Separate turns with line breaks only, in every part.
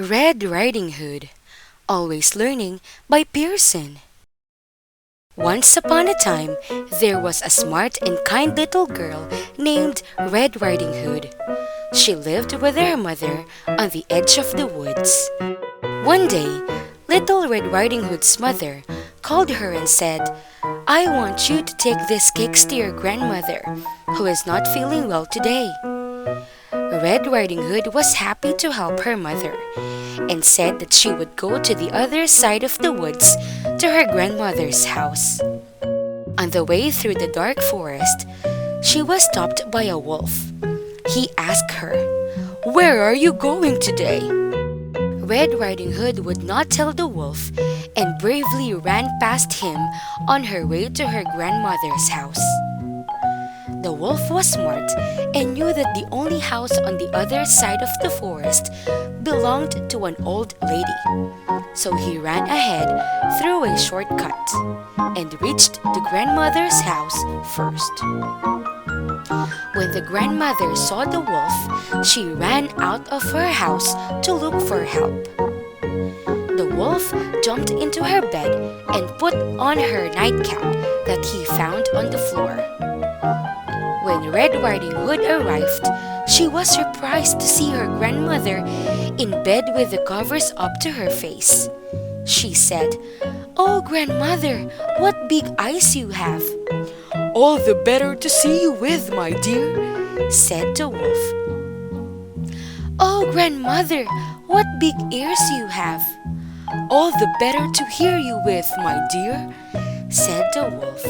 Red Riding Hood, Always Learning by Pearson. Once upon a time, there was a smart and kind little girl named Red Riding Hood. She lived with her mother on the edge of the woods. One day, little Red Riding Hood's mother called her and said, "I want you to take these cakes to your grandmother, who is not feeling well today." Red Riding Hood was happy to help her mother and said that she would go to the other side of the woods to her grandmother's house. On the way through the dark forest, she was stopped by a wolf. He asked her, "Where are you going today?" Red Riding Hood would not tell the wolf and bravely ran past him on her way to her grandmother's house. The wolf was smart and knew that the only house on the other side of the forest belonged to an old lady. So he ran ahead through a shortcut and reached the grandmother's house first. When the grandmother saw the wolf, she ran out of her house to look for help. The wolf jumped into her bed and put on her nightcap that he found on the floor. When Red Riding Hood arrived, she was surprised to see her grandmother in bed with the covers up to her face. She said, "Oh, grandmother, what big eyes you have!" "All the better to see you with, my dear," said the wolf. "Oh, grandmother, what big ears you have!" "All the better to hear you with, my dear," said the wolf.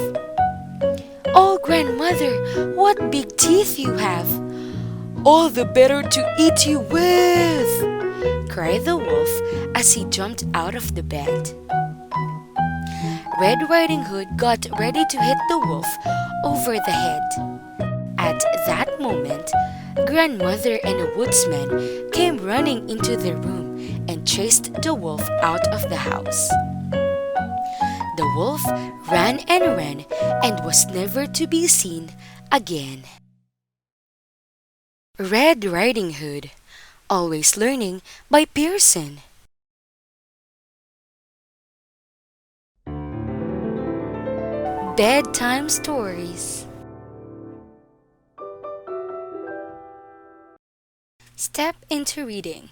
"Oh, grandmother, what big teeth you have!" "All the better to eat you with!" cried the wolf as he jumped out of the bed. Red Riding Hood got ready to hit the wolf over the head. At that moment, grandmother and a woodsman came running into the room and chased the wolf out of the house. The wolf ran and was never to be seen again. Red Riding Hood, Always Learning by Pearson. Bedtime Stories. Step into reading.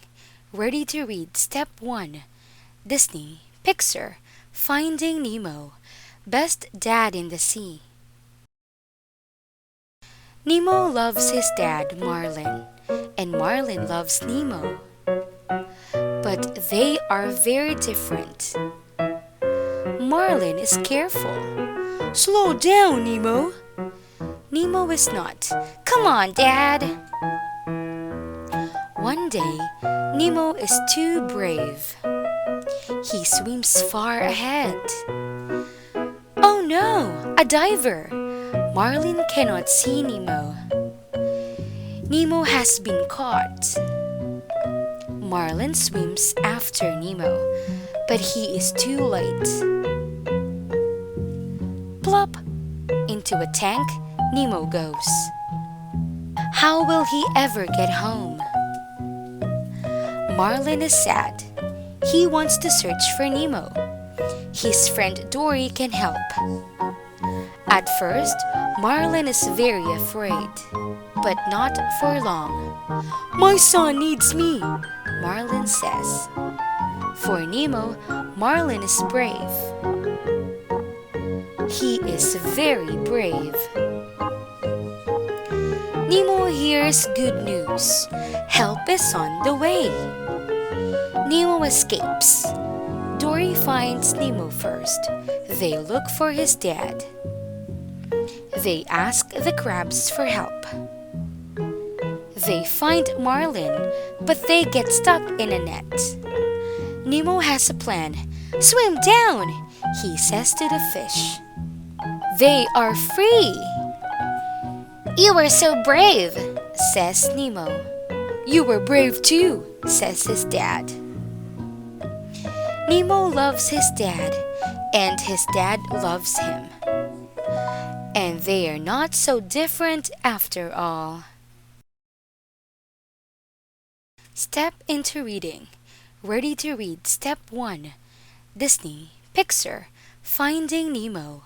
Ready to read Step 1. Disney, Pixar, Finding Nemo, Best Dad in the Sea. Nemo loves his dad, Marlin, and Marlin loves Nemo. But they are very different. Marlin is careful. "Slow down, Nemo." Nemo is not. "Come on, Dad." One day, Nemo is too brave. He swims far ahead. Oh no, a diver! Marlin cannot see Nemo. Nemo has been caught. Marlin swims after Nemo, but he is too late. Plop! Into a tank, Nemo goes. How will he ever get home? Marlin is sad. He wants to search for Nemo. His friend Dory can help. At first, Marlin is very afraid, but not for long. "My son needs me," Marlin says. For Nemo, Marlin is brave. He is very brave. Nemo hears good news. Help is on the way. Nemo escapes. Dory finds Nemo first. They look for his dad. They ask the crabs for help. They find Marlin, but they get stuck in a net. Nemo has a plan. "Swim down," he says to the fish. They are free. "You were so brave," says Nemo. "You were brave too," says his dad. Nemo loves his dad, and his dad loves him. And they are not so different after all. Step into reading. Ready to read Step 1. Disney, Pixar, Finding Nemo.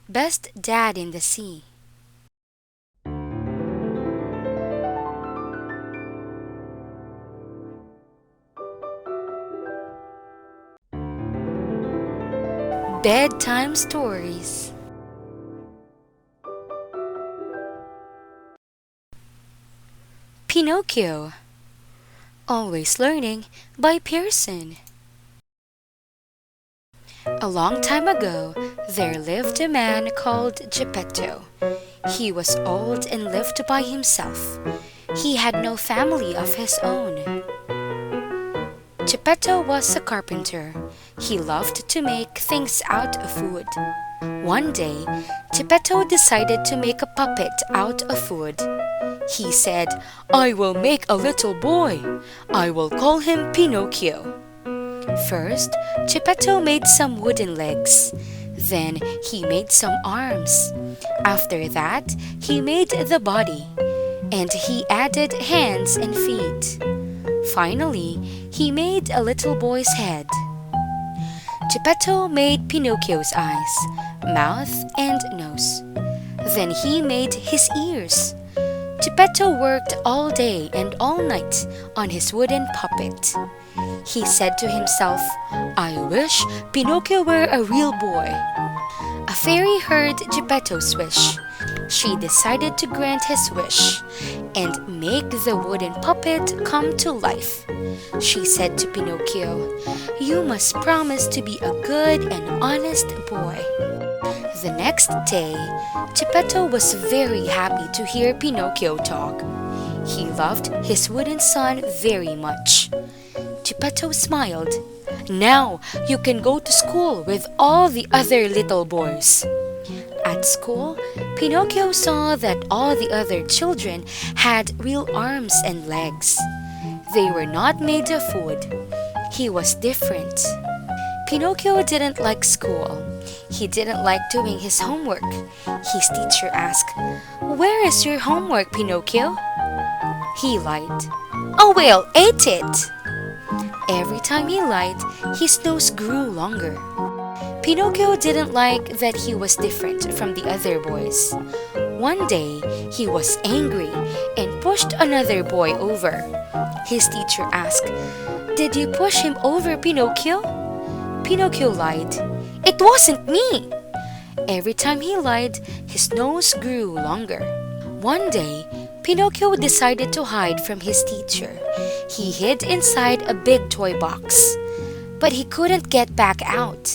Best Dad in the Sea. Bedtime Stories. Pinocchio. Always Learning by Pearson. A long time ago, there lived a man called Geppetto. He was old and lived by himself. He had no family of his own. Geppetto was a carpenter. He loved to make things out of wood. One day, Geppetto decided to make a puppet out of wood. He said, "I will make a little boy. I will call him Pinocchio." First, Geppetto made some wooden legs. Then he made some arms. After that, he made the body. And he added hands and feet. Finally, he made a little boy's head. Geppetto made Pinocchio's eyes, mouth, and nose. Then he made his ears. Geppetto worked all day and all night on his wooden puppet. He said to himself, "I wish Pinocchio were a real boy." A fairy heard Geppetto's wish. She decided to grant his wish and make the wooden puppet come to life. She said to Pinocchio, "You must promise to be a good and honest boy." The next day, Geppetto was very happy to hear Pinocchio talk. He loved his wooden son very much. Geppetto smiled. "Now you can go to school with all the other little boys." At school, Pinocchio saw that all the other children had real arms and legs. They were not made of wood. He was different. Pinocchio didn't like school. He didn't like doing his homework. His teacher asked, "Where is your homework, Pinocchio?" He lied. "Oh, well, ate it." Every time he lied, his nose grew longer. Pinocchio didn't like that he was different from the other boys. One day, he was angry and pushed another boy over. His teacher asked, "Did you push him over, Pinocchio?" Pinocchio lied. "It wasn't me." Every time he lied, his nose grew longer. One day, Pinocchio decided to hide from his teacher. He hid inside a big toy box. But he couldn't get back out.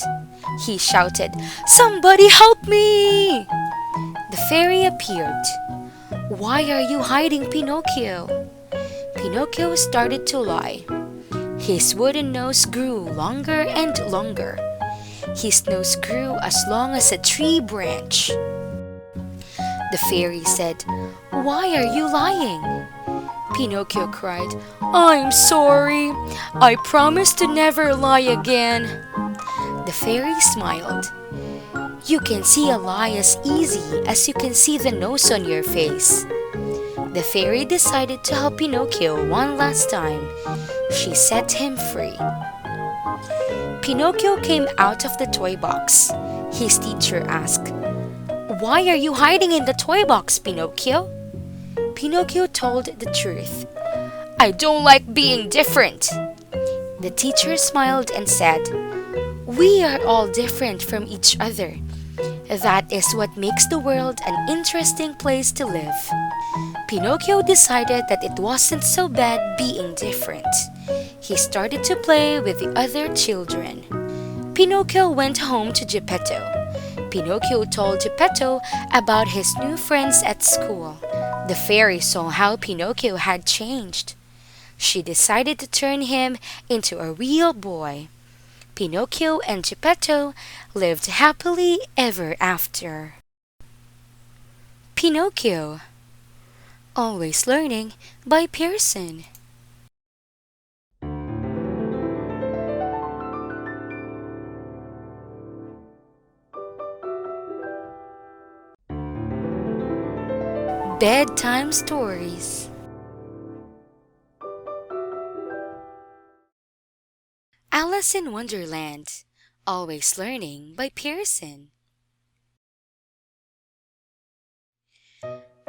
He shouted, "Somebody help me!" The fairy appeared. "Why are you hiding, Pinocchio?" Pinocchio started to lie. His wooden nose grew longer and longer. His nose grew as long as a tree branch. The fairy said, "Why are you lying?" Pinocchio cried, "I'm sorry. I promise to never lie again." The fairy smiled. "You can see a lie as easy as you can see the nose on your face." The fairy decided to help Pinocchio one last time. She set him free. Pinocchio came out of the toy box. His teacher asked, "Why are you hiding in the toy box, Pinocchio?" Pinocchio told the truth. "I don't like being different." The teacher smiled and said, "We are all different from each other. That is what makes the world an interesting place to live." Pinocchio decided that it wasn't so bad being different. He started to play with the other children. Pinocchio went home to Geppetto. Pinocchio told Geppetto about his new friends at school. The fairy saw how Pinocchio had changed. She decided to turn him into a real boy. Pinocchio and Geppetto lived happily ever after. Pinocchio. Always Learning by Pearson. Bedtime Stories. Alice in Wonderland, Always Learning by Pearson.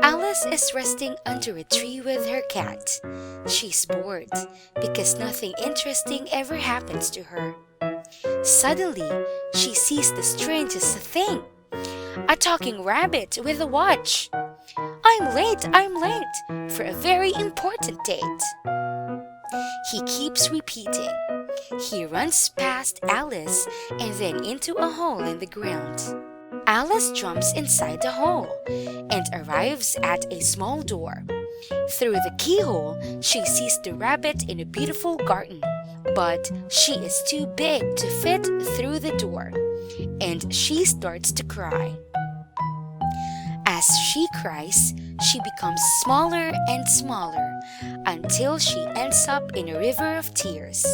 Alice is resting under a tree with her cat. She's bored because nothing interesting ever happens to her. Suddenly, she sees the strangest thing, a talking rabbit with a watch. I'm late for a very important date. He keeps repeating. He runs past Alice and then into a hole in the ground. Alice jumps inside the hole and arrives at a small door. Through the keyhole, she sees the rabbit in a beautiful garden, but she is too big to fit through the door, and she starts to cry. As she cries, she becomes smaller and smaller until she ends up in a river of tears.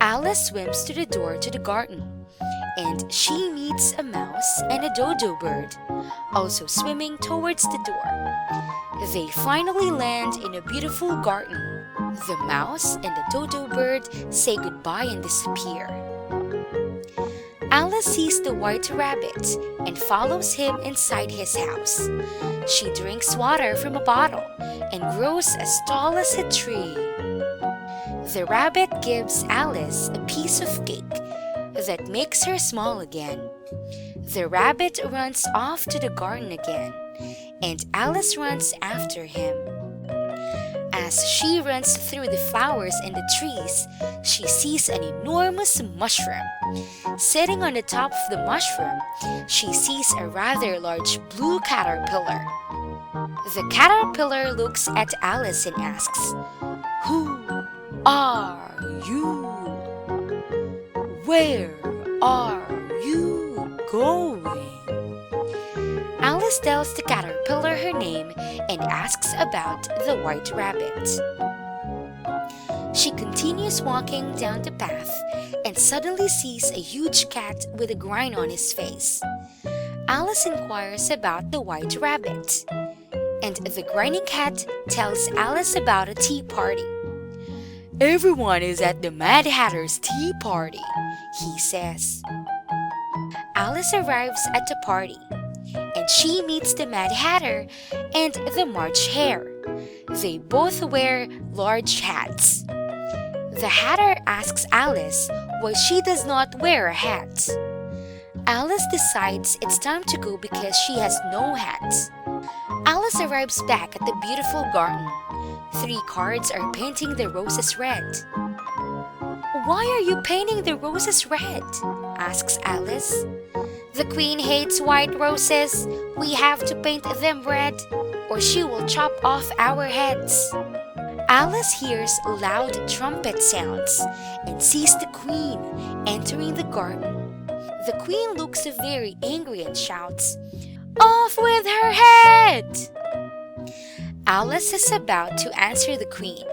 Alice swims to the door to the garden, and she meets a mouse and a dodo bird, also swimming towards the door. They finally land in a beautiful garden. The mouse and the dodo bird say goodbye and disappear. Alice sees the white rabbit and follows him inside his house. She drinks water from a bottle and grows as tall as a tree. The rabbit gives Alice a piece of cake that makes her small again. The rabbit runs off to the garden again, and Alice runs after him. As she runs through the flowers and the trees, she sees an enormous mushroom. Sitting on the top of the mushroom, she sees a rather large blue caterpillar. The caterpillar looks at Alice and asks, "Who are you? Where are you going?" Alice tells the caterpillar her name and asks about the white rabbit. She continues walking down the path and suddenly sees a huge cat with a grin on his face. Alice inquires about the white rabbit, and the grinning cat tells Alice about a tea party. "Everyone is at the Mad Hatter's tea party," he says. Alice arrives at the party, and she meets the Mad Hatter and the March Hare. They both wear large hats. The Hatter asks Alice why she does not wear a hat. Alice decides it's time to go because she has no hat. Alice arrives back at the beautiful garden. 3 cards are painting the roses red. "Why are you painting the roses red?" asks Alice. "The queen hates white roses. We have to paint them red, or she will chop off our heads." Alice hears loud trumpet sounds and sees the queen entering the garden. The queen looks very angry and shouts, "Off with her head!" Alice is about to answer the queen,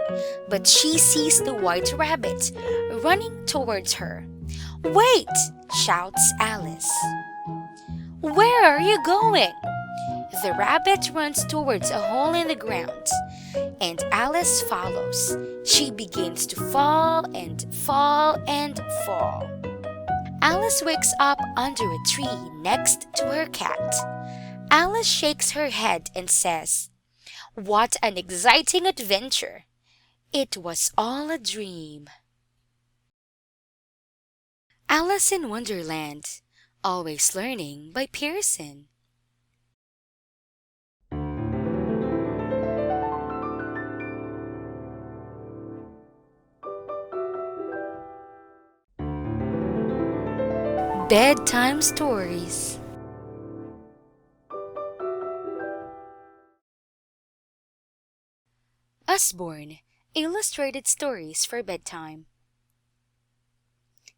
but she sees the white rabbit running towards her. "Wait!" shouts Alice. "Where are you going?" The rabbit runs towards a hole in the ground, and Alice follows. She begins to fall and fall and fall. Alice wakes up under a tree next to her cat. Alice shakes her head and says, "What an exciting adventure! It was all a dream." Alice in Wonderland, Always Learning by Pearson. Bedtime Stories. Usborne, Illustrated Stories for Bedtime.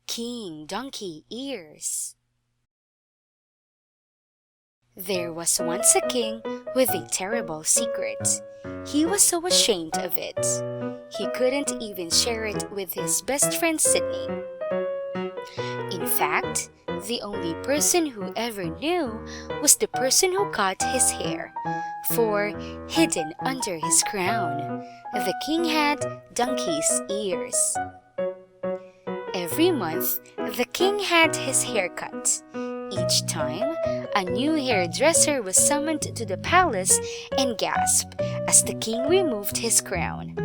King Donkey Ears. There was once a king with a terrible secret. He was so ashamed of it. He couldn't even share it with his best friend Sydney. In fact, the only person who ever knew was the person who cut his hair, for hidden under his crown, the king had donkey's ears. Every month, the king had his hair cut. Each time, a new hairdresser was summoned to the palace and gasped as the king removed his crown.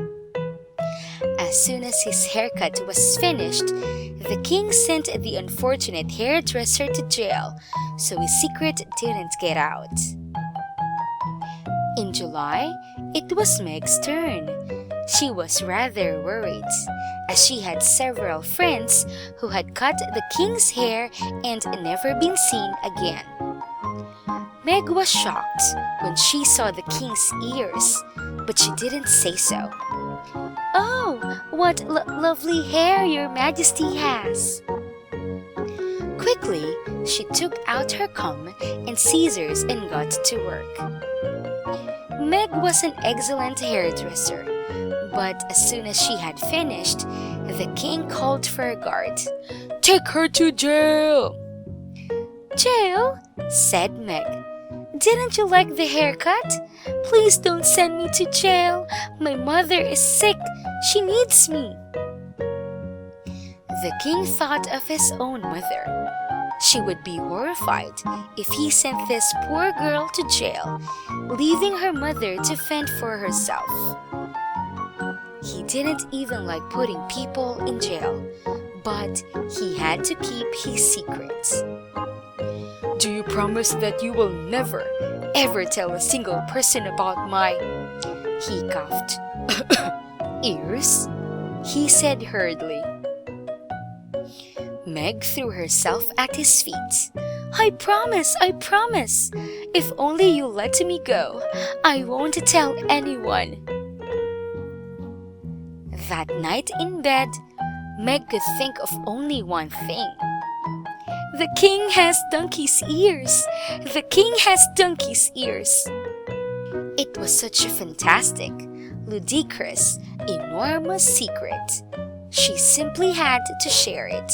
As soon as his haircut was finished, the king sent the unfortunate hairdresser to jail so his secret didn't get out. In July, it was Meg's turn. She was rather worried, as she had several friends who had cut the king's hair and never been seen again. Meg was shocked when she saw the king's ears, but she didn't say so. "Oh, what lovely hair your majesty has!" Quickly, she took out her comb and scissors and got to work. Meg was an excellent hairdresser, but as soon as she had finished, the king called for a guard. "Take her to jail!" "Jail?" said Meg. "Didn't you like the haircut? Please don't send me to jail. My mother is sick. She needs me." The king thought of his own mother. She would be horrified if he sent this poor girl to jail, leaving her mother to fend for herself. He didn't even like putting people in jail, but he had to keep his secrets. "Do you promise that you will never, ever tell a single person about my—" He coughed. "Ears?" he said hurriedly. Meg threw herself at his feet. I promise! If only you let me go, I won't tell anyone." That night in bed, Meg could think of only one thing. "The king has donkey's ears! The king has donkey's ears!" It was such a fantastic, ludicrous, enormous secret. She simply had to share it.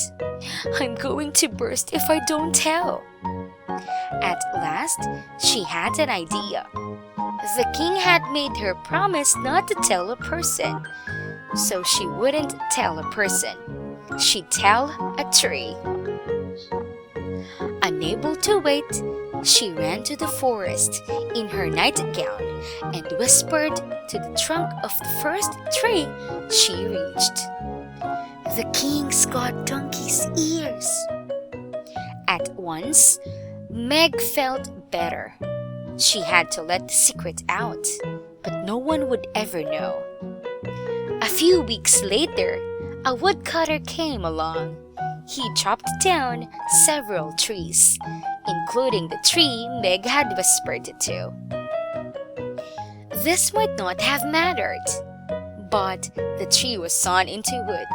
"I'm going to burst if I don't tell." At last, she had an idea. The king had made her promise not to tell a person, so she wouldn't tell a person. She'd tell a tree. Unable to wait, she ran to the forest in her nightgown and whispered to the trunk of the first tree she reached. "The king's got donkey's ears." At once, Meg felt better. She had to let the secret out, but no one would ever know. A few weeks later, a woodcutter came along. He chopped down several trees, including the tree Meg had whispered to. This might not have mattered, but the tree was sawn into wood,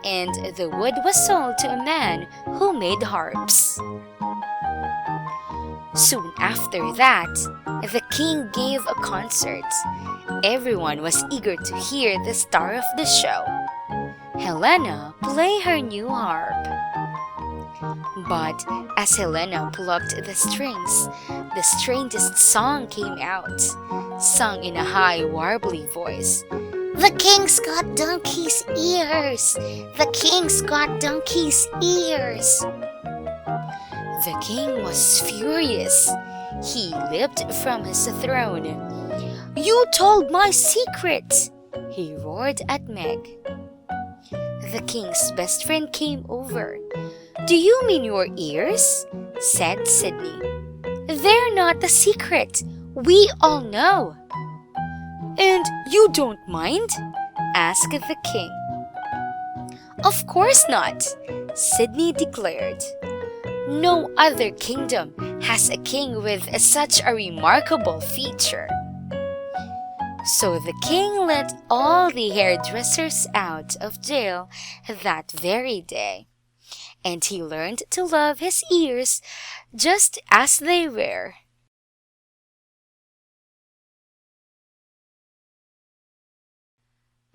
and the wood was sold to a man who made harps. Soon after that, the king gave a concert. Everyone was eager to hear the star of the show, Helena, play her new harp. But as Helena plucked the strings, the strangest song came out, sung in a high, warbly voice. "The king's got donkey's ears! The king's got donkey's ears!" The king was furious. He leaped from his throne. "You told my secret!" he roared at Meg. The king's best friend came over. "Do you mean your ears?" said Sydney. "They're not a secret. We all know." "And you don't mind?" asked the king. "Of course not," Sydney declared. "No other kingdom has a king with such a remarkable feature." So the king let all the hairdressers out of jail that very day, and he learned to love his ears just as they were.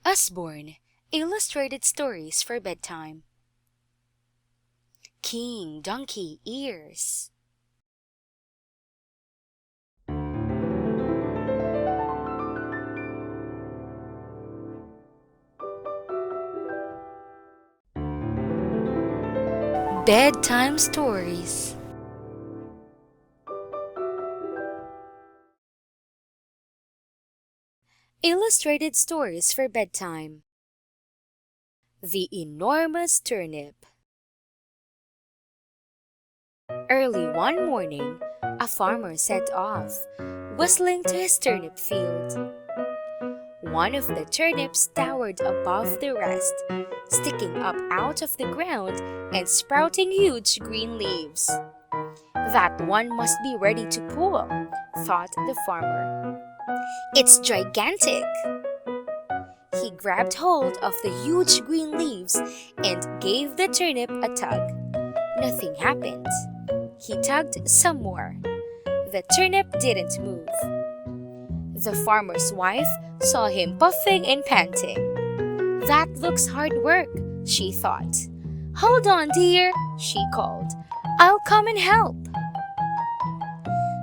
Usborne, Illustrated Stories for Bedtime. King Donkey Ears. Bedtime Stories. Illustrated Stories for Bedtime. The Enormous Turnip. Early one morning, a farmer set off, whistling to his turnip field. One of the turnips towered above the rest, sticking up out of the ground and sprouting huge green leaves. That one must be ready to pull, thought the farmer. It's gigantic! He grabbed hold of the huge green leaves and gave the turnip a tug. Nothing happened. He tugged some more. The turnip didn't move. The farmer's wife saw him puffing and panting. That looks hard work, she thought. Hold on, dear, she called. I'll come and help.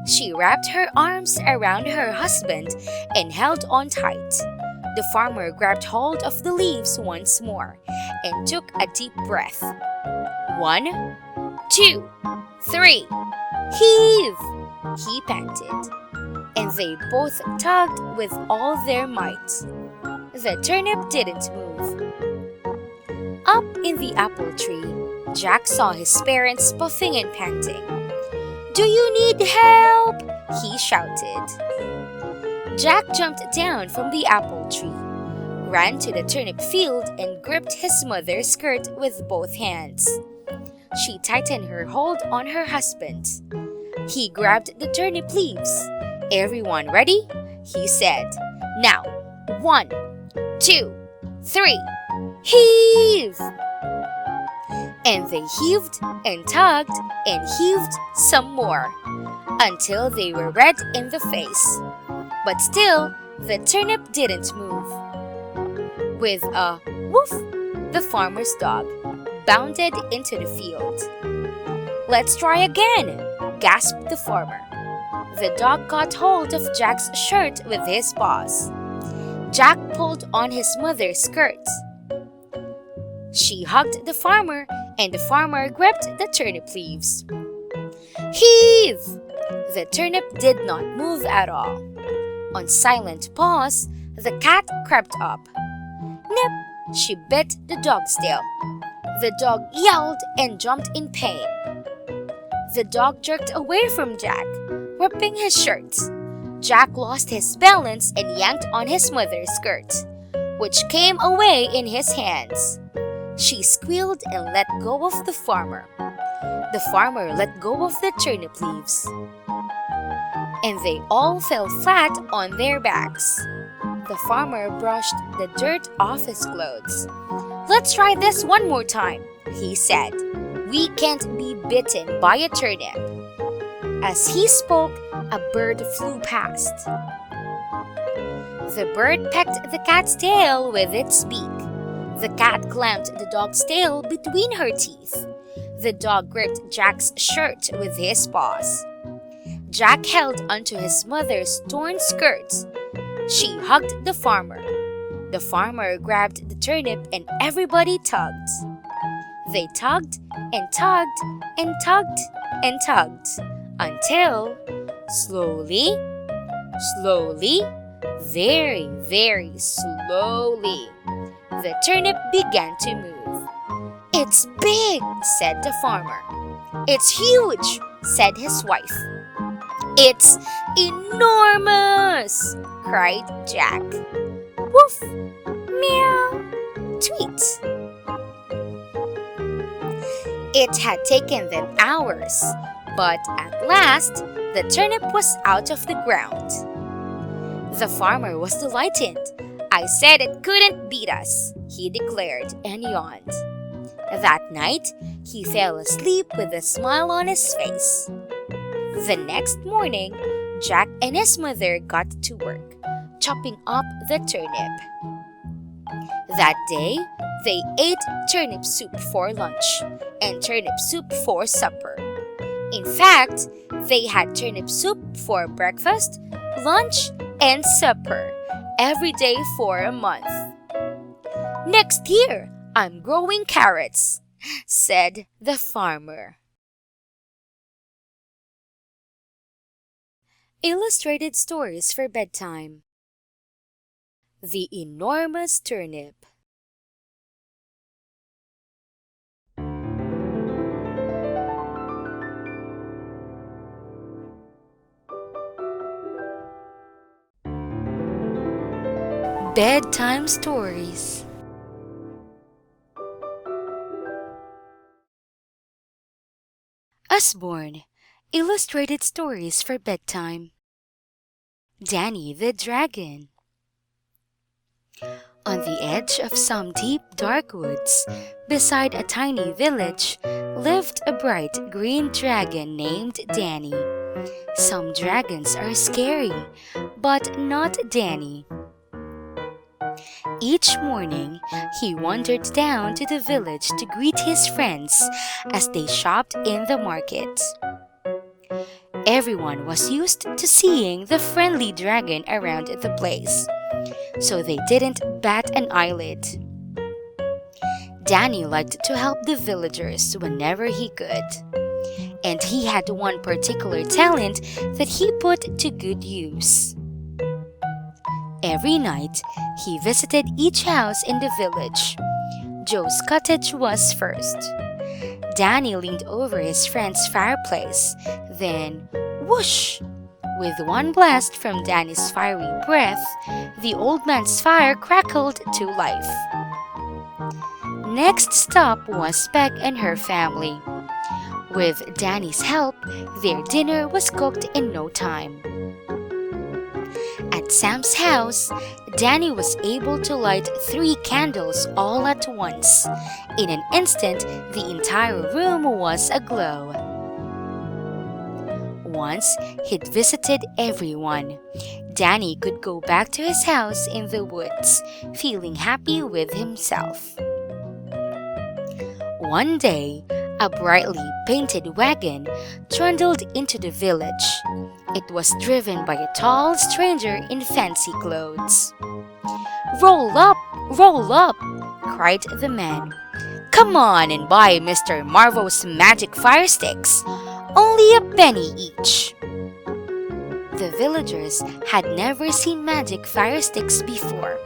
She wrapped her arms around her husband and held on tight. The farmer grabbed hold of the leaves once more and took a deep breath. 1, 2, 3, heave! He panted, and they both tugged with all their might. The turnip didn't move. Up in the apple tree, Jack saw his parents puffing and panting. Do you need help? He shouted. Jack jumped down from the apple tree, ran to the turnip field and gripped his mother's skirt with both hands. She tightened her hold on her husband. He grabbed the turnip leaves. Everyone ready? He said. Now, 1, 2, 3, heave! And they heaved and tugged and heaved some more until they were red in the face. But still, the turnip didn't move. With a woof, the farmer's dog bounded into the field. Let's try again, gasped the farmer. The dog caught hold of Jack's shirt with his paws. Jack pulled on his mother's skirt. She hugged the farmer, and the farmer gripped the turnip leaves. Heave! The turnip did not move at all. On silent paws, the cat crept up. Nip! She bit the dog's tail. The dog yelled and jumped in pain. The dog jerked away from Jack, ripping his shirt. Jack lost his balance and yanked on his mother's skirt, which came away in his hands. She squealed and let go of the farmer. The farmer let go of the turnip leaves, and they all fell flat on their backs. The farmer brushed the dirt off his clothes. Let's try this one more time, he said. We can't be bitten by a turnip. As he spoke, a bird flew past. The bird pecked the cat's tail with its beak. The cat clamped the dog's tail between her teeth. The dog gripped Jack's shirt with his paws. Jack held onto his mother's torn skirts. She hugged the farmer. The farmer grabbed the turnip and everybody tugged. They tugged and tugged and tugged and tugged until slowly, very, very slowly, the turnip began to move. It's big, said the farmer. It's huge, said his wife. It's enormous, cried Jack. Woof, meow, tweet. It had taken them hours, but at last the turnip was out of the ground. The farmer was delighted. I said it couldn't beat us, he declared and yawned. That night, he fell asleep with a smile on his face. The next morning, Jack and his mother got to work, chopping up the turnip. That day, they ate turnip soup for lunch and turnip soup for supper. In fact, they had turnip soup for breakfast, lunch, and supper every day for a month. Next year, I'm growing carrots, said the farmer. Illustrated stories for bedtime. The enormous turnip. Bedtime stories. Usborne. Illustrated stories for bedtime. Danny the Dragon. On the edge of some deep dark woods, beside a tiny village, lived a bright green dragon named Danny. Some dragons are scary, but not Danny. Each morning, he wandered down to the village to greet his friends as they shopped in the market. Everyone was used to seeing the friendly dragon around the place, so they didn't bat an eyelid. Danny liked to help the villagers whenever he could, and he had one particular talent that he put to good use. Every night, he visited each house in the village. Joe's cottage was first. Danny leaned over his friend's fireplace. Then, whoosh! With one blast from Danny's fiery breath, the old man's fire crackled to life. Next stop was Peg and her family. With Danny's help, their dinner was cooked in no time. At Sam's house, Danny was able to light 3 candles all at once. In an instant, the entire room was aglow. Once he'd visited everyone, Danny could go back to his house in the woods, feeling happy with himself. One day, a brightly painted wagon trundled into the village. It was driven by a tall stranger in fancy clothes. "Roll up! Roll up!" cried the man. "Come on and buy Mr. Marvo's magic fire sticks. Only a penny each." The villagers had never seen magic fire sticks before.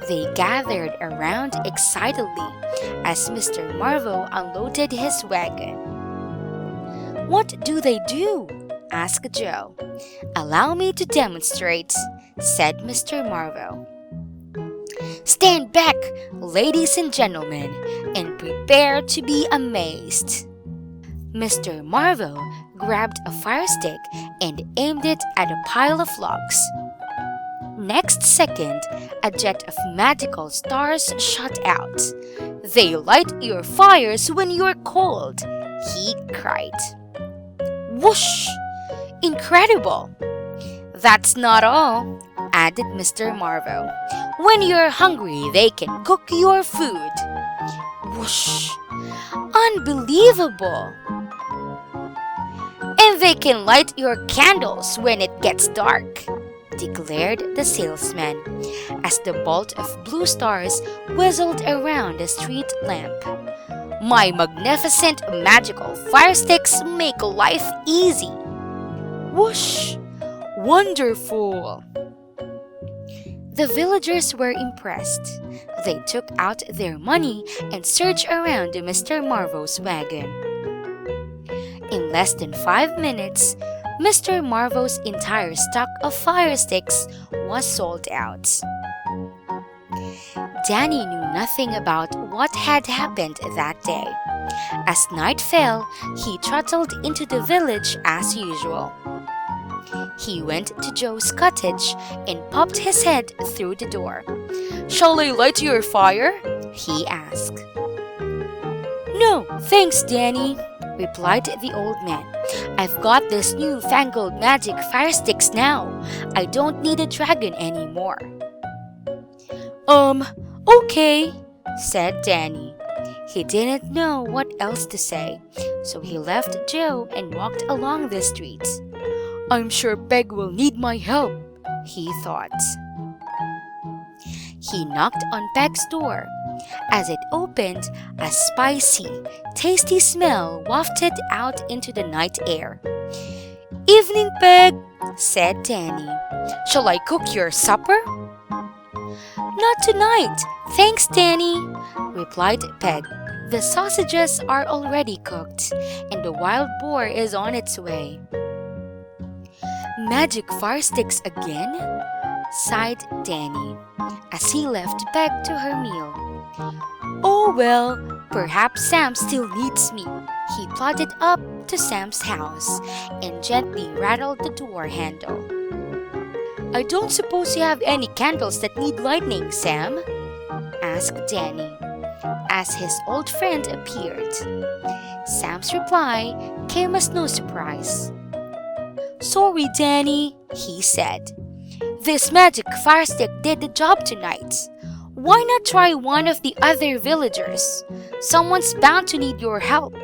They gathered around excitedly as Mr. Marvo unloaded his wagon. "What do they do?" asked Joe. "Allow me to demonstrate," said Mr. Marvo. "Stand back, ladies and gentlemen, and prepare to be amazed." Mr. Marvo grabbed a fire stick and aimed it at a pile of logs. Next second, a jet of magical stars shot out. "They light your fires when you're cold," he cried. Whoosh! Incredible! "That's not all," added Mr. Marvo. "When you're hungry, they can cook your food." Whoosh! Unbelievable! "And they can light your candles when it gets dark," declared the salesman, as the bolt of blue stars whistled around the street lamp. "My magnificent magical fire sticks make life easy." Whoosh! Wonderful! The villagers were impressed. They took out their money and searched around Mr. Marvo's wagon. In less than 5 minutes, Mr. Marvo's entire stock of fire sticks was sold out. Danny knew nothing about what had happened that day. As night fell, he trotted into the village as usual. He went to Joe's cottage and popped his head through the door. "Shall I light your fire?" he asked. "No, thanks, Danny," replied the old man. "I've got this new-fangled magic fire sticks now. I don't need a dragon anymore." Okay," said Danny. He didn't know what else to say, so he left Joe and walked along the street. "I'm sure Peg will need my help," he thought. He knocked on Peg's door. As it opened, A spicy, tasty smell wafted out into the night air. "Evening, Peg," said Danny. "Shall I cook your supper?" "Not tonight, thanks, Danny," replied Peg. "The sausages are already cooked, and the wild boar is on its way." "Magic fire sticks again?" sighed Danny, as he left Peg to her meal. "Oh well, perhaps Sam still needs me." He plodded up to Sam's house and gently rattled the door handle. "I don't suppose you have any candles that need lighting, Sam?" asked Danny, as his old friend appeared. Sam's reply came as no surprise. "Sorry, Danny," he said. "This magic fire stick did the job tonight. Why not try one of the other villagers? Someone's bound to need your help."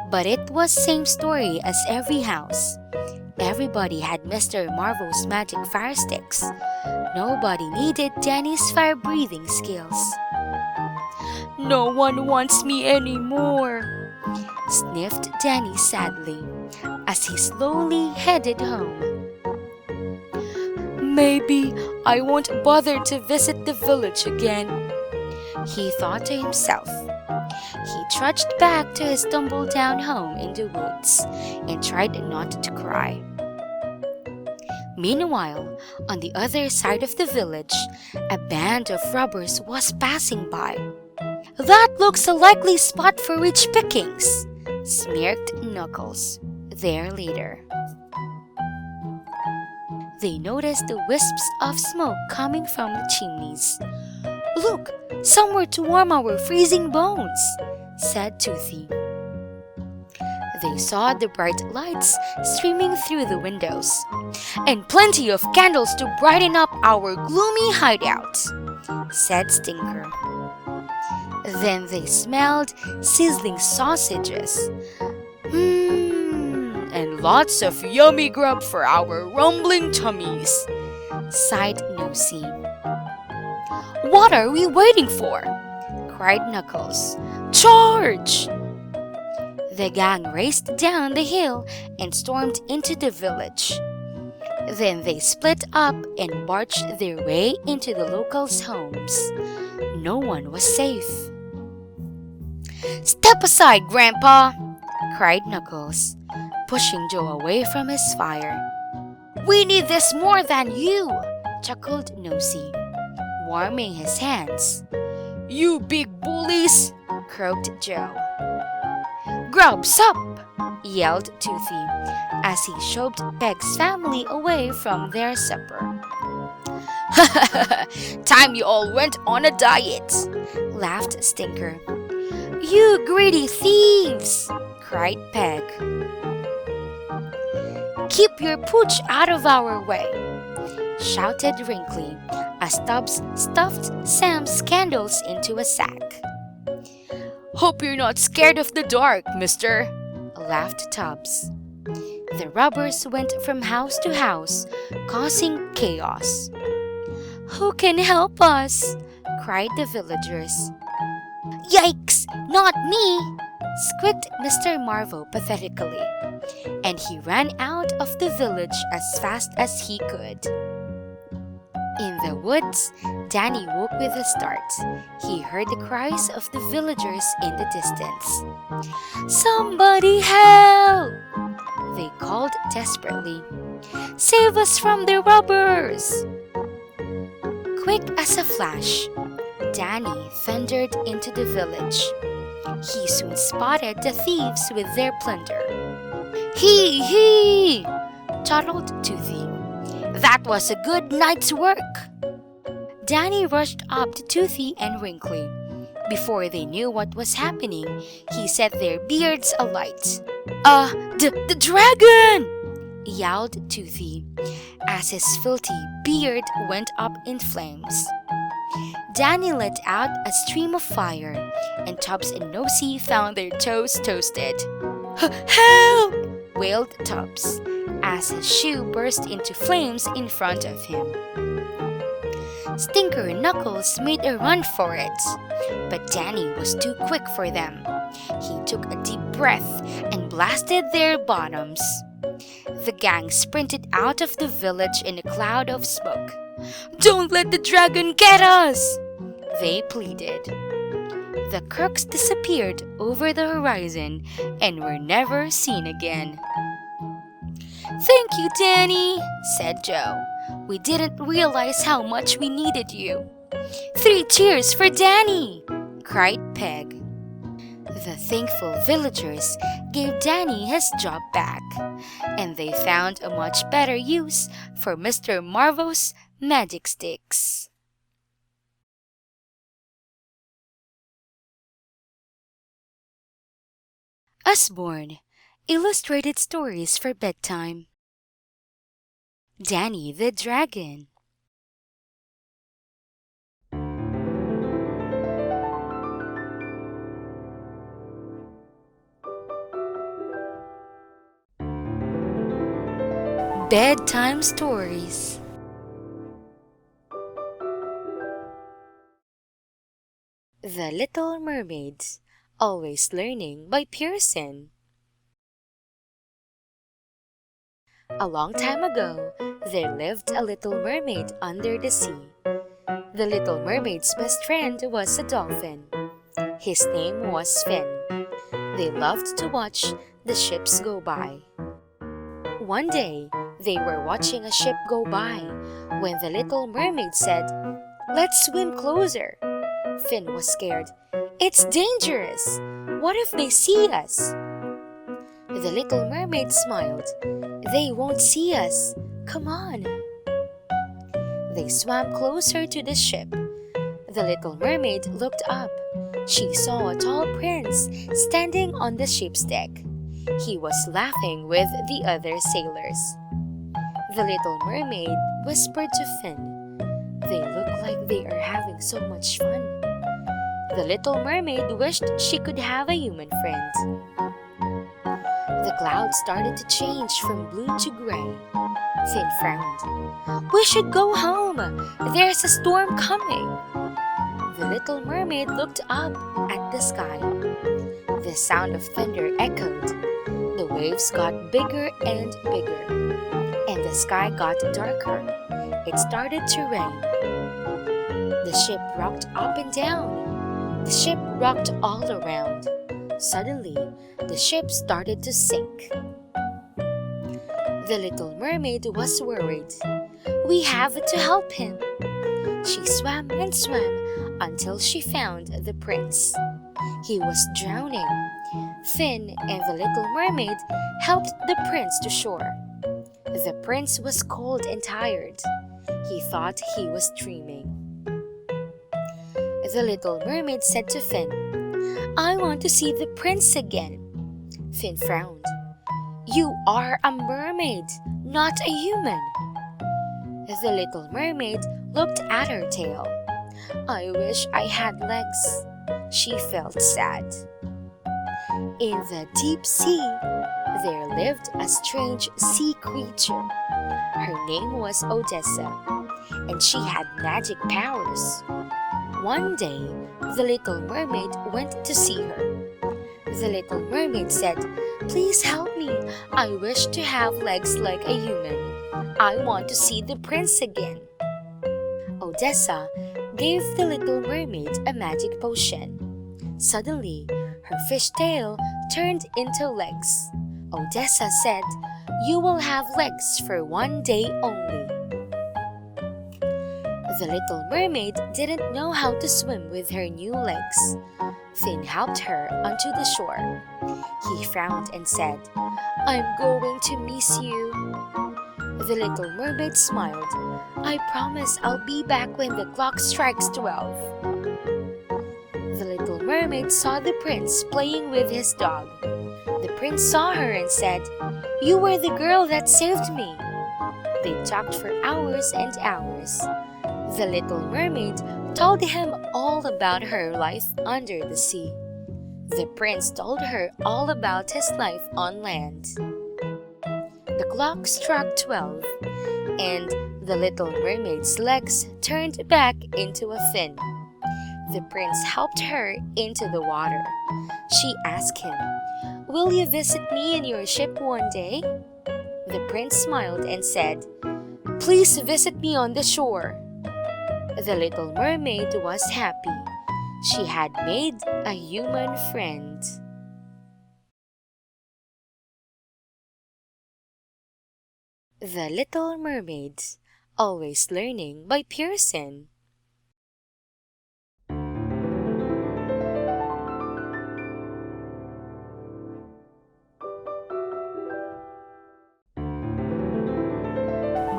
But it was same story as every house. Everybody had Mr. Marvel's magic fire sticks. Nobody needed Danny's fire-breathing skills. "No one wants me anymore," sniffed Danny sadly, as he slowly headed home. "Maybe I won't bother to visit the village again," he thought to himself. He trudged back to his tumble-down home in the woods and tried not to cry. Meanwhile, on the other side of the village, a band of robbers was passing by. "That looks a likely spot for rich pickings," smirked Knuckles, their leader. They noticed the wisps of smoke coming from the chimneys. "Look, somewhere to warm our freezing bones," said Toothy. They saw the bright lights streaming through the windows. "And plenty of candles to brighten up our gloomy hideout," said Stinker. Then they smelled sizzling sausages. "And lots of yummy grub for our rumbling tummies," sighed Nosy. "What are we waiting for?" cried Knuckles. "Charge!" The gang raced down the hill and stormed into the village. Then they split up and barged their way into the locals' homes. No one was safe. "Step aside, Grandpa!" cried Knuckles, pushing Joe away from his fire. "We need this more than you," chuckled Nosy, warming his hands. "You big bullies!" croaked Joe. "Grubs up!" yelled Toothy, as he shoved Peg's family away from their supper. "Time you all went on a diet!" laughed Stinker. "You greedy thieves!" cried Peg. "Keep your pooch out of our way!" shouted Wrinkly, as Tubbs stuffed Sam's candles into a sack. "Hope you're not scared of the dark, mister," laughed Tubbs. The robbers went from house to house, causing chaos. "Who can help us?" cried the villagers. "Yikes! Not me!" squeaked Mr. Marvel pathetically, and he ran out of the village as fast as he could. In the woods, Danny woke with a start. He heard the cries of the villagers in the distance. "Somebody help!" they called desperately. "Save us from the robbers!" Quick as a flash, Danny thundered into the village. He soon spotted the thieves with their plunder. "Hee hee!" chortled Toothy. "That was a good night's work!" Danny rushed up to Toothy and Wrinkly. Before they knew what was happening, he set their beards alight. The dragon!" yowled Toothy, as his filthy beard went up in flames. Danny let out a stream of fire, and Tubbs and Nosy found their toes toasted. "Help!" wailed Tubbs, as his shoe burst into flames in front of him. Stinker and Knuckles made a run for it, but Danny was too quick for them. He took a deep breath and blasted their bottoms. The gang sprinted out of the village in a cloud of smoke. "Don't let the dragon get us!" they pleaded. The crooks disappeared over the horizon and were never seen again. "Thank you, Danny," said Joe. "We didn't realize how much we needed you." "3 cheers for Danny!" cried Peg. The thankful villagers gave Danny his job back, and they found a much better use for Mr. Marvo's magic sticks. Usborne, Illustrated Stories for Bedtime. Danny the Dragon. Bedtime Stories. The Little Mermaids, Always Learning by Pearson. A long time ago, there lived a little mermaid under the sea. The little mermaid's best friend was a dolphin. His name was Finn. They loved to watch the ships go by. One day, they were watching a ship go by when the little mermaid said, "Let's swim closer." Finn was scared. "It's dangerous. What if they see us?" The little mermaid smiled. "They won't see us. Come on." They swam closer to the ship. The little mermaid looked up. She saw a tall prince standing on the ship's deck. He was laughing with the other sailors. The little mermaid whispered to Finn, "They look like they are having so much fun." The little mermaid wished she could have a human friend. The clouds started to change from blue to gray. Finn frowned. "We should go home. There's a storm coming." The little mermaid looked up at the sky. The sound of thunder echoed. The waves got bigger and bigger, and the sky got darker. It started to rain. The ship rocked up and down. The ship rocked all around. Suddenly, the ship started to sink. The little mermaid was worried. "We have to help him." She swam and swam until she found the prince. He was drowning. Finn and the little mermaid helped the prince to shore. The prince was cold and tired. He thought he was dreaming. The little mermaid said to Finn, "I want to see the prince again." Finn frowned. "You are a mermaid, not a human." The little mermaid looked at her tail. "I wish I had legs." She felt sad. In the deep sea, there lived a strange sea creature. Her name was Odessa, and she had magic powers. One day, the little mermaid went to see her. The little mermaid said, "Please help me. I wish to have legs like a human. I want to see the prince again." Odessa gave the little mermaid a magic potion. Suddenly, her fish tail turned into legs. Odessa said, "You will have legs for 1 day only." The little mermaid didn't know how to swim with her new legs. Finn helped her onto the shore. He frowned and said, "I'm going to miss you." The little mermaid smiled. "I promise I'll be back when the clock strikes 12. The little mermaid saw the prince playing with his dog. The prince saw her and said, "You were the girl that saved me." They talked for hours and hours. The little mermaid told him all about her life under the sea. The prince told her all about his life on land. The clock struck 12, and The little mermaid's legs turned back into a fin. The prince helped her into the water. She asked him, "Will you visit me in your ship one day?" The prince smiled and said, "Please visit me on the shore." The little mermaid was happy. She had made a human friend. The Little Mermaid, Always Learning by Pearson.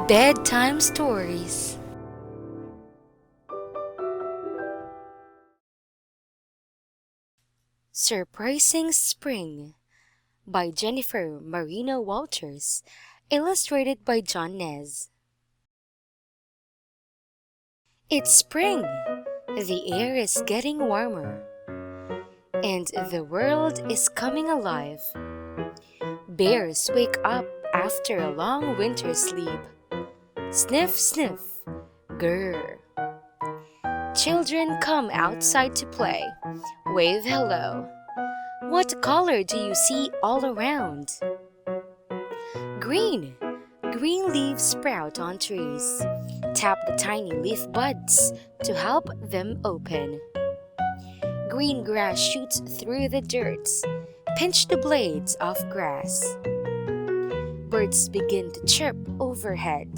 Bedtime Stories. Surprising Spring by Jennifer Marino Walters, illustrated by John Nez. It's spring. The air is getting warmer, and the world is coming alive. Bears wake up after a long winter sleep. Sniff, sniff, grrr. Children come outside to play. Wave hello. What color do you see all around? Green. Green leaves sprout on trees. Tap the tiny leaf buds to help them open. Green grass shoots through the dirt. Pinch the blades of grass. Birds begin to chirp overhead.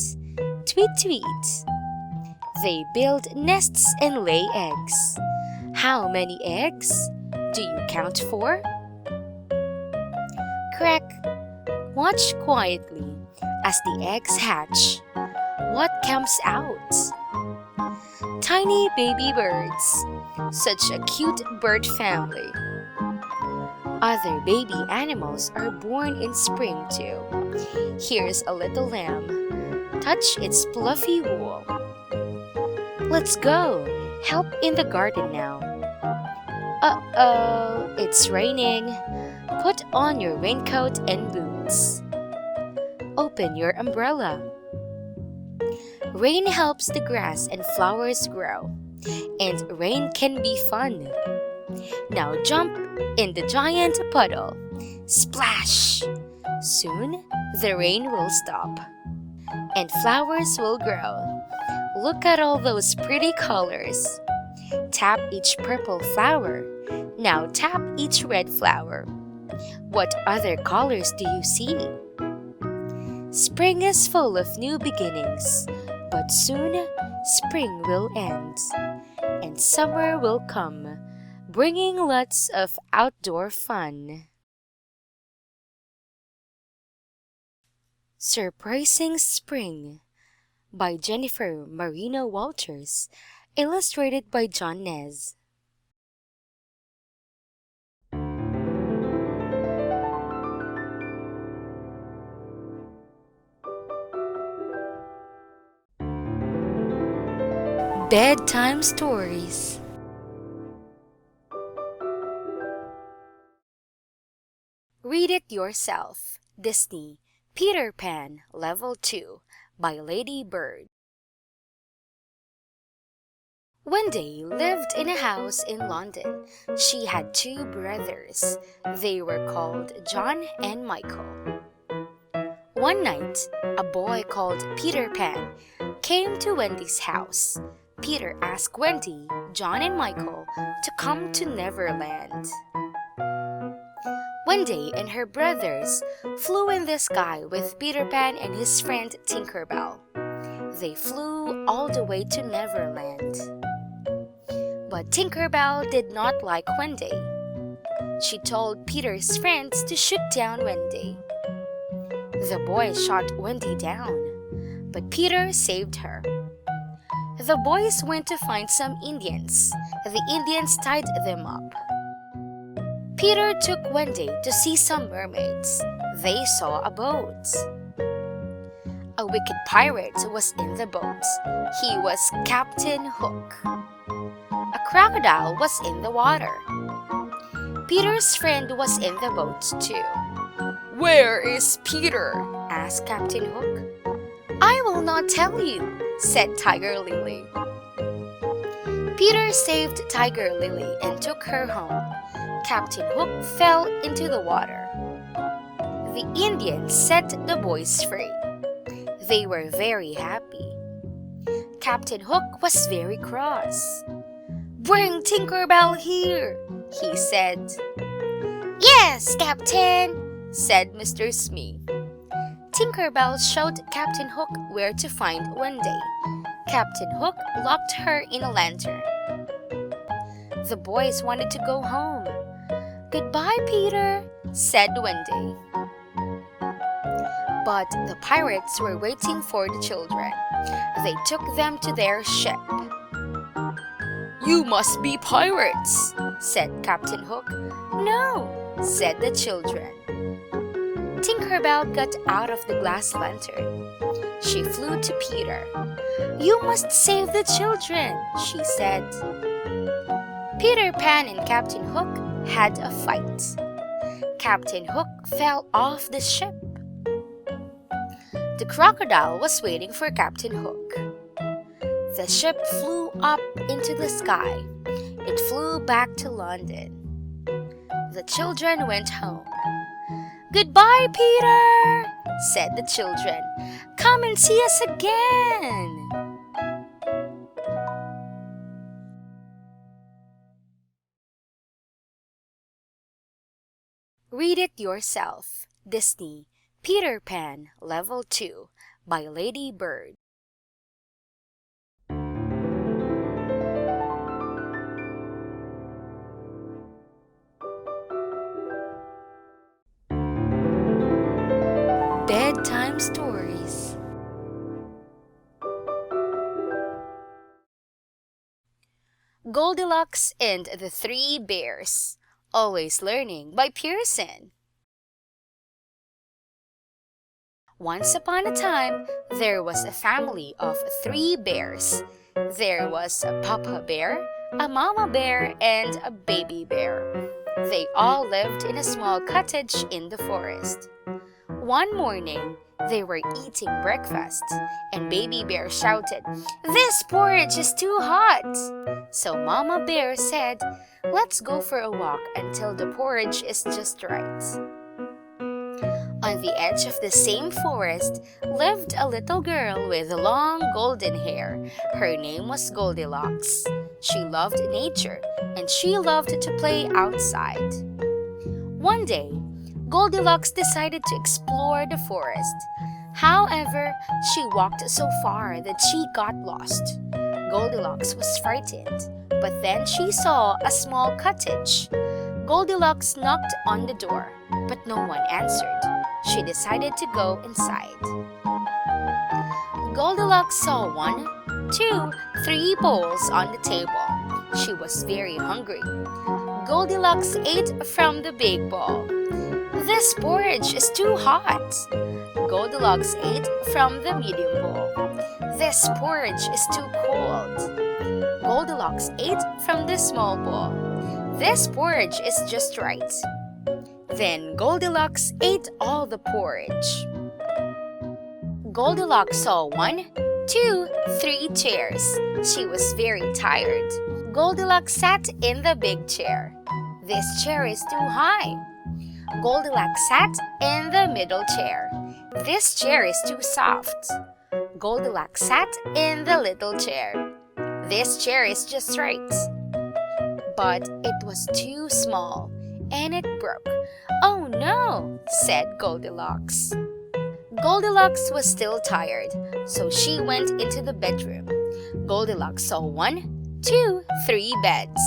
Tweet, tweet. They build nests and lay eggs. How many eggs do you count for? Crack. Watch quietly as the eggs hatch. What comes out? Tiny baby birds. Such a cute bird family. Other baby animals are born in spring too. Here's a little lamb. Touch its fluffy wool. Let's go. Help in the garden now. Uh-oh, it's raining. Put on your raincoat and boots. Open your umbrella. Rain helps the grass and flowers grow, and rain can be fun. Now jump in the giant puddle. Splash! Soon the rain will stop, and flowers will grow. Look at all those pretty colors. Tap each purple flower. Now tap each red flower. What other colors do you see? Spring is full of new beginnings, but soon spring will end, and summer will come, bringing lots of outdoor fun. Surprising Spring by Jennifer Marino Walters, illustrated by John Nez. Bedtime Stories. Read It Yourself. Disney, Peter Pan, Level 2 by Lady Bird. Wendy lived in a house in London. She had two brothers. They were called John and Michael. One night, a boy called Peter Pan came to Wendy's house. Peter asked Wendy, John, and Michael to come to Neverland. Wendy and her brothers flew in the sky with Peter Pan and his friend Tinkerbell. They flew all the way to Neverland. But Tinkerbell did not like Wendy. She told Peter's friends to shoot down Wendy. The boys shot Wendy down, but Peter saved her. The boys went to find some Indians. The Indians tied them up. Peter took Wendy to see some mermaids. They saw a boat. A wicked pirate was in the boat. He was Captain Hook. A crocodile was in the water. Peter's friend was in the boat too. "Where is Peter?" asked Captain Hook. "I will not tell you," said Tiger Lily. Peter saved Tiger Lily and took her home. Captain Hook fell into the water. The Indians set the boys free. They were very happy. Captain Hook was very cross. "Bring Tinker Bell here," he said. "Yes, Captain," said Mr. Smee. Tinker Bell showed Captain Hook where to find Wendy. Captain Hook locked her in a lantern. The boys wanted to go home. "Goodbye, Peter," said Wendy. But the pirates were waiting for the children. They took them to their ship. "You must be pirates," said Captain Hook. "No," said the children. Tinker Bell got out of the glass lantern. She flew to Peter. "You must save the children," she said. Peter Pan and Captain Hook had a fight. Captain Hook fell off the ship. The crocodile was waiting for Captain Hook. The ship flew up into the sky. It flew back to London. The children went home. "Goodbye, Peter," said the children. "Come and see us again." Read it yourself. Disney, Peter Pan, Level 2, by Lady Bird. Bedtime Stories. Goldilocks and the Three Bears. Always Learning by Pearson. Once upon a time, there was a family of 3 bears. There was a Papa Bear, a Mama Bear, and a Baby Bear. They all lived in a small cottage in the forest. One morning, they were eating breakfast, and Baby Bear shouted, "This porridge is too hot!" So Mama Bear said, "Let's go for a walk until the porridge is just right." On the edge of the same forest lived a little girl with long golden hair. Her name was Goldilocks. She loved nature, and she loved to play outside. One day, Goldilocks decided to explore the forest. However, she walked so far that she got lost. Goldilocks was frightened, but then she saw a small cottage. Goldilocks knocked on the door, but no one answered. She decided to go inside. Goldilocks saw 1, 2, 3 bowls on the table. She was very hungry. Goldilocks ate from the big bowl. "This porridge is too hot." Goldilocks ate from the medium bowl. "This porridge is too cold." Goldilocks ate from the small bowl. "This porridge is just right." Then Goldilocks ate all the porridge. Goldilocks saw 1, 2, 3 chairs. She was very tired. Goldilocks sat in the big chair. "This chair is too high." Goldilocks sat in the middle chair. "This chair is too soft." Goldilocks sat in the little chair. "This chair is just right." But it was too small, and it broke. "Oh no," said Goldilocks. Goldilocks was still tired, so she went into the bedroom. Goldilocks saw 1, 2, 3 beds.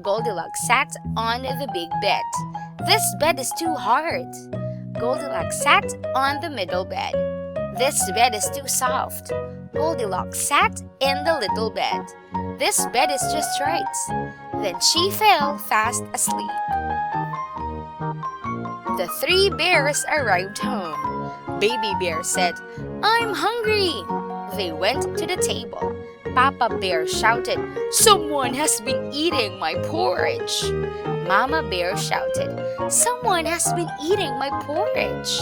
Goldilocks sat on the big bed. "This bed is too hard." Goldilocks sat on the middle bed. "This bed is too soft." Goldilocks sat in the little bed. "This bed is just right." Then she fell fast asleep. The 3 bears arrived home. Baby Bear said, "I'm hungry." They went to the table. Papa Bear shouted, "Someone has been eating my porridge." Mama Bear shouted, "Someone has been eating my porridge."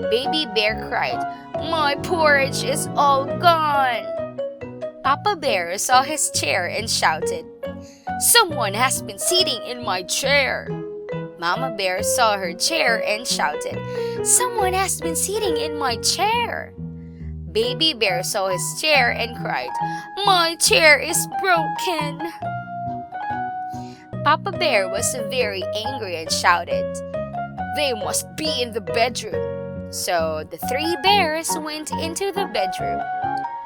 Baby Bear cried, "My porridge is all gone!" Papa Bear saw his chair and shouted, "Someone has been sitting in my chair!" Mama Bear saw her chair and shouted, "Someone has been sitting in my chair!" Baby Bear saw his chair and cried, "My chair is broken!" Papa Bear was very angry and shouted, "They must be in the bedroom." So the three bears went into the bedroom.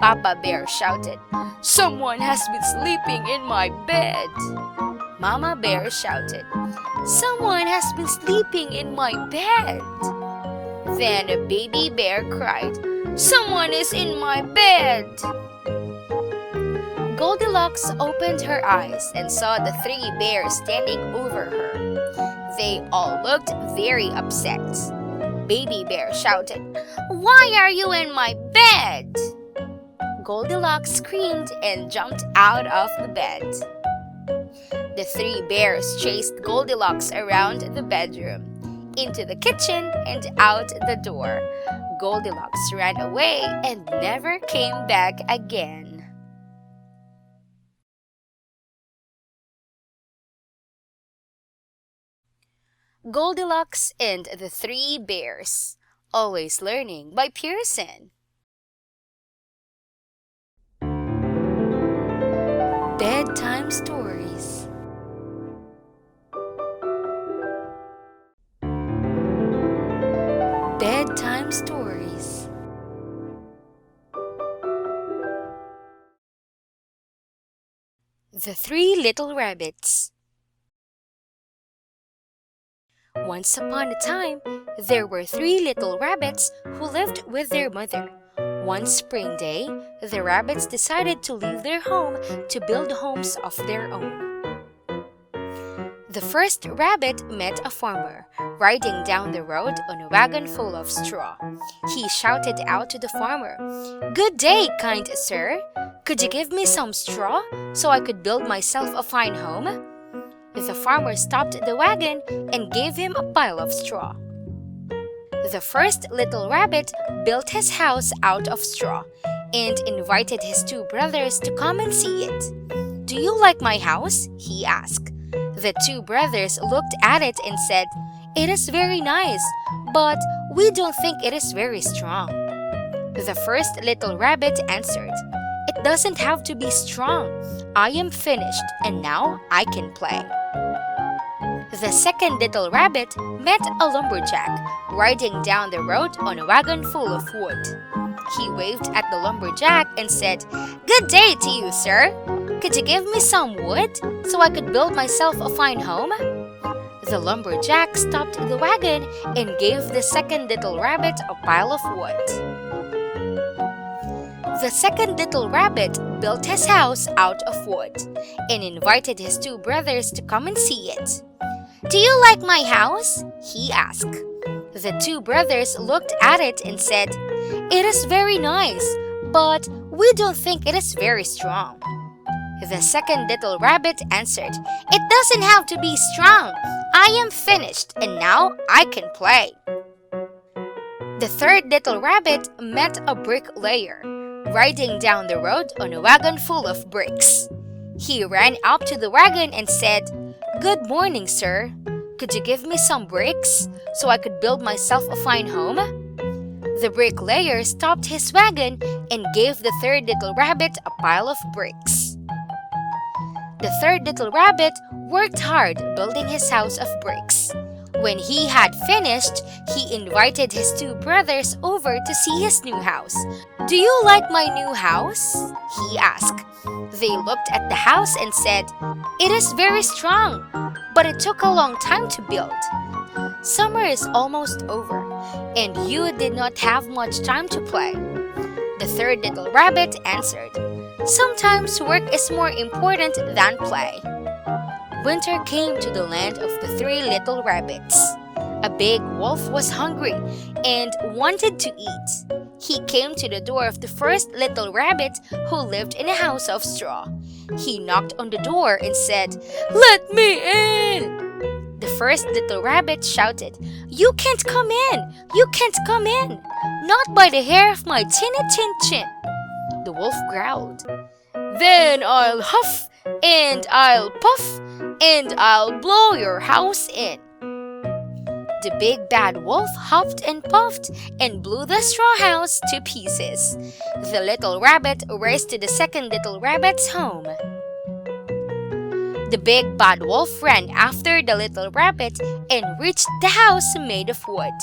Papa Bear shouted, "Someone has been sleeping in my bed." Mama Bear shouted, "Someone has been sleeping in my bed." Then Baby Bear cried, "Someone is in my bed." Goldilocks opened her eyes and saw the three bears standing over her. They all looked very upset. Baby Bear shouted, "Why are you in my bed?" Goldilocks screamed and jumped out of the bed. The three bears chased Goldilocks around the bedroom, into the kitchen and out the door. Goldilocks ran away and never came back again. Goldilocks and the Three Bears. Always Learning by Pearson. Bedtime Stories. Bedtime Stories. The Three Little Rabbits. Once upon a time, there were three little rabbits who lived with their mother. One spring day, the rabbits decided to leave their home to build homes of their own. The first rabbit met a farmer riding down the road on a wagon full of straw. He shouted out to the farmer, "Good day, kind sir. Could you give me some straw so I could build myself a fine home?" The farmer stopped the wagon and gave him a pile of straw. The first little rabbit built his house out of straw and invited his two brothers to come and see it. "Do you like my house?" he asked. The two brothers looked at it and said, "It is very nice, but we don't think it is very strong." The first little rabbit answered, "It doesn't have to be strong. I am finished and now I can play." The second little rabbit met a lumberjack riding down the road on a wagon full of wood. He waved at the lumberjack and said, "Good day to you, sir. Could you give me some wood so I could build myself a fine home?" The lumberjack stopped the wagon and gave the second little rabbit a pile of wood. The second little rabbit built his house out of wood and invited his two brothers to come and see it. "Do you like my house?" he asked. The two brothers looked at it and said, "It is very nice, but we don't think it is very strong." The second little rabbit answered, "It doesn't have to be strong. I am finished and now I can play." The third little rabbit met a bricklayer riding down the road on a wagon full of bricks. He ran up to the wagon and said, "Good morning, sir. Could you give me some bricks so I could build myself a fine home?" The bricklayer stopped his wagon and gave the third little rabbit a pile of bricks. The third little rabbit worked hard building his house of bricks. When he had finished, he invited his two brothers over to see his new house. "Do you like my new house?" he asked. They looked at the house and said, "It is very strong, but it took a long time to build. Summer is almost over, and you did not have much time to play." The third little rabbit answered, "Sometimes work is more important than play." Winter came to the land of the three little rabbits. A big wolf was hungry and wanted to eat. He came to the door of the first little rabbit who lived in a house of straw. He knocked on the door and said, "Let me in!" The first little rabbit shouted, You can't come in! You can't come in! Not by the hair of my chinny chin chin! The wolf growled. Then I'll huff, and I'll puff, and I'll blow your house in. The big bad wolf huffed and puffed and blew the straw house to pieces. The little rabbit raced to the second little rabbit's home. The big bad wolf ran after the little rabbit and reached the house made of wood.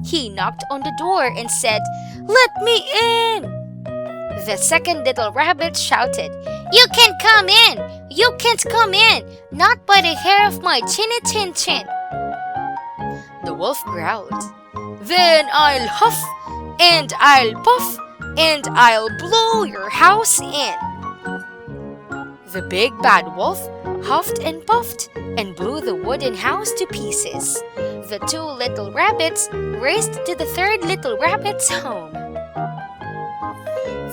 He knocked on the door and said, "Let me in!" The second little rabbit shouted, "You can't come in! You can't come in! Not by the hair of my chinny chin chin!" The wolf growled. Then I'll huff, and I'll puff, and I'll blow your house in. The big bad wolf huffed and puffed and blew the wooden house to pieces. The two little rabbits raced to the third little rabbit's home.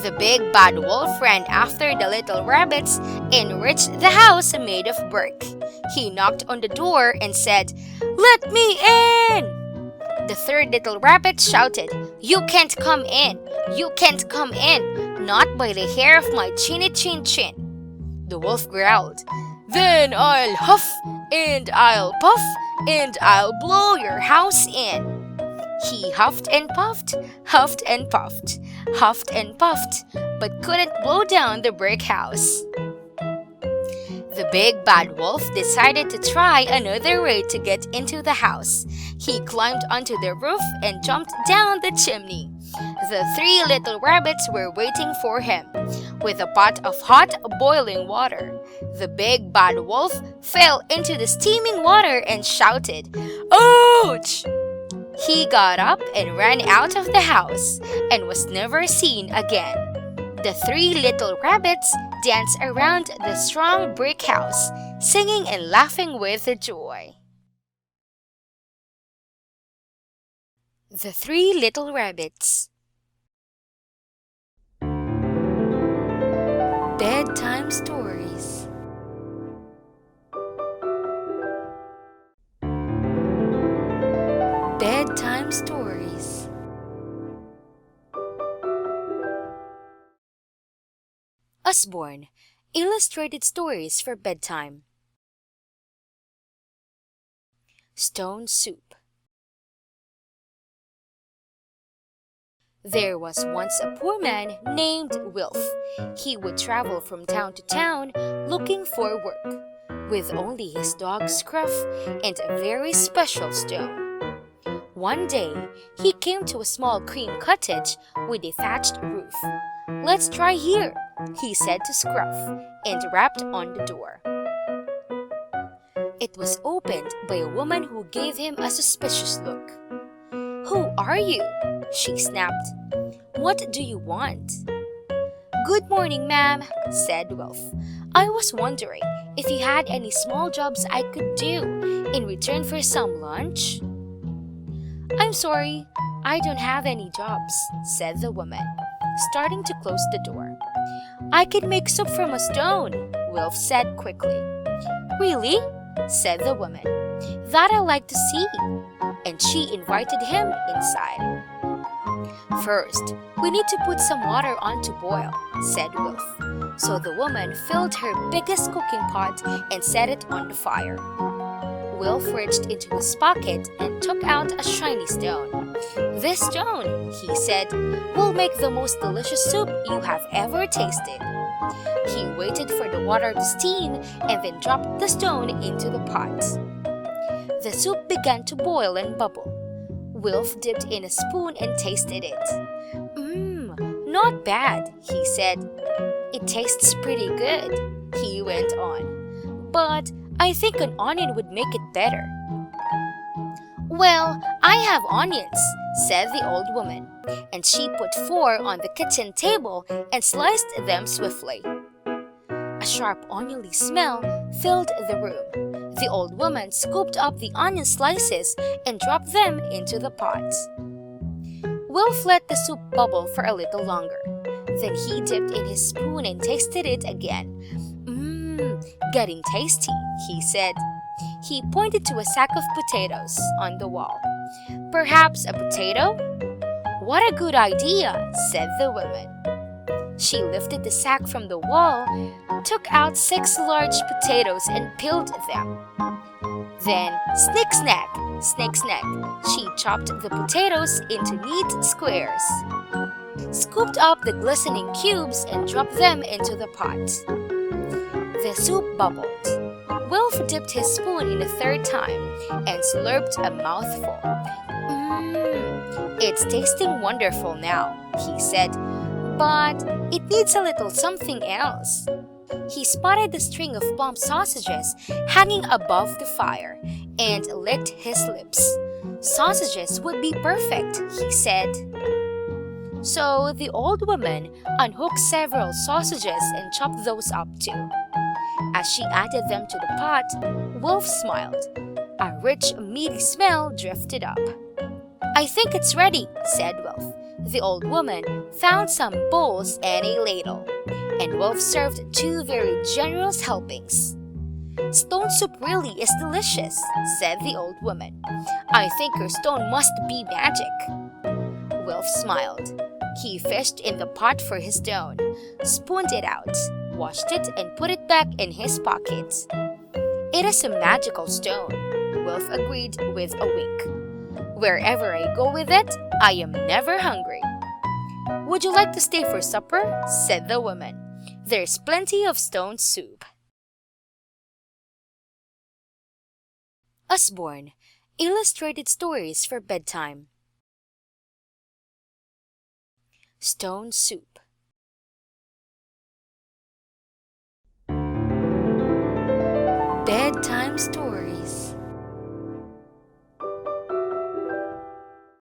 The big bad wolf ran after the little rabbits and reached the house made of brick. He knocked on the door and said, "Let me in!" The third little rabbit shouted, "You can't come in! You can't come in! Not by the hair of my chinny chin chin!" The wolf growled. Then I'll huff, and I'll puff, and I'll blow your house in. He huffed and puffed, huffed and puffed, huffed and puffed, but couldn't blow down the brick house. The big bad wolf decided to try another way to get into the house. He climbed onto the roof and jumped down the chimney. The three little rabbits were waiting for him, with a pot of hot, boiling water. The big bad wolf fell into the steaming water and shouted, "Ouch!" He got up and ran out of the house and was never seen again. The three little rabbits danced around the strong brick house, singing and laughing with joy. The Three Little Rabbits. Bedtime Stories. Bedtime Stories. Usborne, Illustrated Stories for Bedtime. Stone Soup. There was once a poor man named Wilf. He would travel from town to town looking for work, with only his dog Scruff and a very special stone. One day, he came to a small cream cottage with a thatched roof. "Let's try here," he said to Scruff, and rapped on the door. It was opened by a woman who gave him a suspicious look. "Who are you?" she snapped. "What do you want?" "Good morning, ma'am," said Wilf. "I was wondering if you had any small jobs I could do in return for some lunch." "I'm sorry, I don't have any jobs," said the woman, starting to close the door. "I can make soup from a stone," Wilf said quickly. "Really?" said the woman. "That I'd like to see." And she invited him inside. "First, we need to put some water on to boil," said Wilf. So the woman filled her biggest cooking pot and set it on the fire. Wilf reached into his pocket and took out a shiny stone. "This stone," he said, "will make the most delicious soup you have ever tasted." He waited for the water to steam and then dropped the stone into the pot. The soup began to boil and bubble. Wilf dipped in a spoon and tasted it. Not bad," he said. "It tastes pretty good," he went on. "But I think an onion would make it better." "Well, I have onions," said the old woman, and she put 4 on the kitchen table and sliced them swiftly. A sharp oniony smell filled the room. The old woman scooped up the onion slices and dropped them into the pot. Wilf let the soup bubble for a little longer. Then he dipped in his spoon and tasted it again. Getting tasty," he said. He pointed to a sack of potatoes on the wall.
"Perhaps a potato?" "What a good idea," said the woman. She lifted the sack from the wall, took out 6 large potatoes and peeled them. Then, snick snack, snick snack, she chopped the potatoes into neat squares, scooped up the glistening cubes and dropped them into the pot. The soup bubbled. Wilf dipped his spoon in a third time and slurped a mouthful. "It's tasting wonderful now," he said, "but it needs a little something else." He spotted the string of plump sausages hanging above the fire and licked his lips. "Sausages would be perfect," he said. So the old woman unhooked several sausages and chopped those up too. As she added them to the pot, Wolf smiled. A rich, meaty smell drifted up. "I think it's ready," said Wolf. The old woman found some bowls and a ladle, and Wolf served 2 very generous helpings. "Stone soup really is delicious," said the old woman. "I think your stone must be magic." Wolf smiled. He fished in the pot for his stone, spooned it out, washed it, and put it back in his pocket. "It is a magical stone," Wolf agreed with a wink. "Wherever I go with it, I am never hungry." "Would you like to stay for supper?" said the woman. "There's plenty of stone soup." Usborne, Illustrated Stories for Bedtime. Stone Soup.